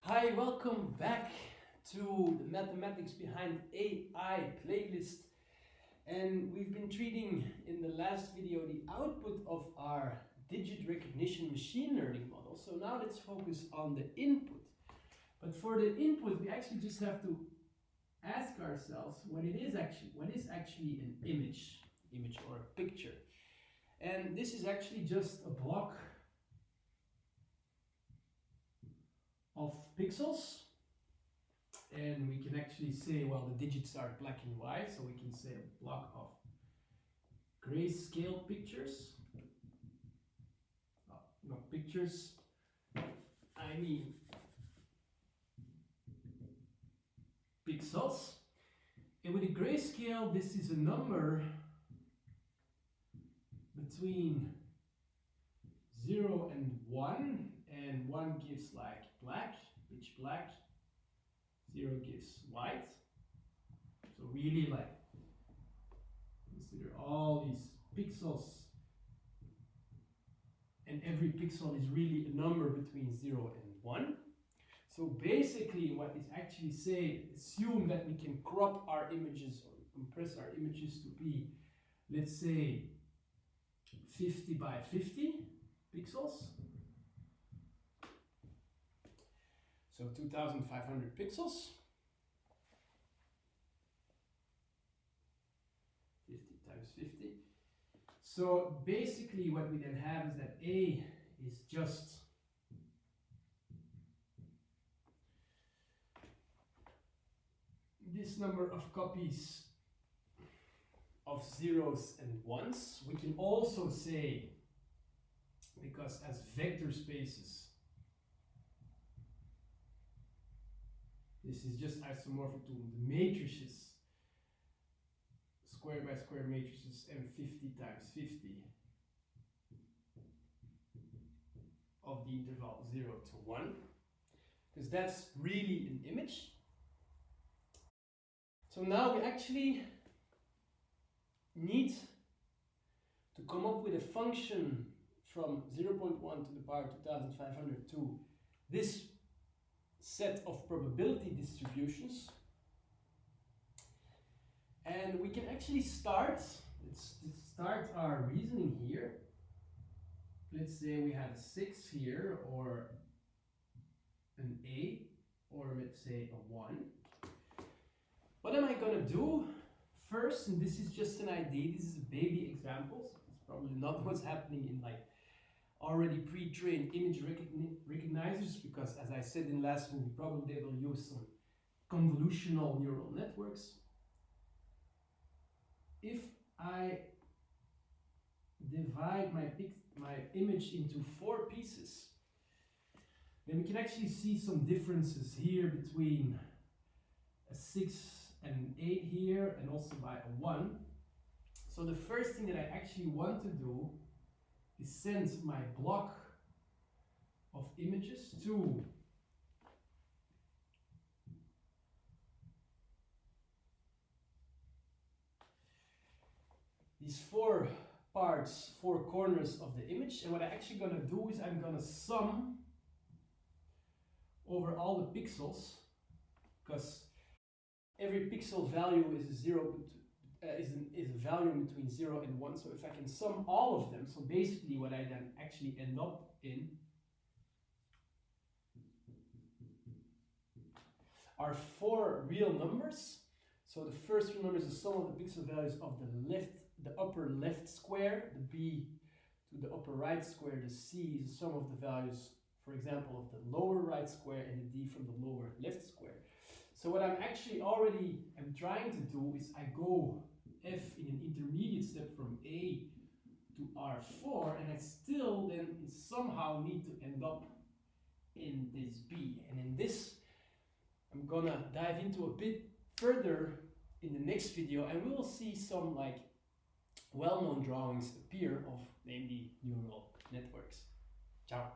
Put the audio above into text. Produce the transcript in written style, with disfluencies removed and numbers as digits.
Hi, welcome back to the Mathematics Behind AI playlist. And we've been treating in the last video the output of our digit recognition machine learning model. So now let's focus on the input. But for the input, we actually just have to ask ourselves what is actually an image or a picture. And this is actually just a block of pixels, and we can actually say, well, the digits are black and white, so we can say a block of grayscale pictures. Not pictures, I mean pixels. And with a grayscale, this is a number between 0 and 1, and 1 gives like black, pitch black, 0 gives white. So really, like, consider all these pixels, and every pixel is really a number between 0 and 1. So basically what is actually saying, assume that we can crop our images or compress our images to be, let's say, 50 by 50 pixels. So 2500 pixels. 50 times 50. So basically what we then have is that A is just this number of copies of zeros and ones. We can also say, because as vector spaces, this is just isomorphic to the matrices, square by square matrices, and 50 times 50 of the interval 0 to 1, because that's really an image. So now we actually need to come up with a function from 0.1 to the power 2500 to this set of probability distributions. And we can actually let's start our reasoning here. Let's say we have a 6 here, or an A, or let's say a 1. What am I going to do first? And this is just an idea, this is a baby example, so it's probably not what's happening in like already pre-trained image recognizers, because as I said in last movie, probably they will use some convolutional neural networks. If I divide my image into 4 pieces, then we can actually see some differences here between a 6 and an 8 here, and also by a 1. So the first thing that I actually want to do is send my block of images to these 4 parts, 4 corners of the image. And what I'm actually going to do is I'm going to sum over all the pixels, because every pixel value is a value between 0 and 1. So if I can sum all of them, so basically what I then actually end up in are 4 real numbers. So the first real number is the sum of the pixel values of the upper left square, the B to the upper right square, the C is the sum of the values, for example, of the lower right square, and the D from the lower left square. So what I'm actually am trying to do is I go F in an intermediate step from A to R4, and I still then somehow need to end up in this B. And in this, I'm gonna dive into a bit further in the next video, and we will see some like well-known drawings appear of namely neural networks. Ciao.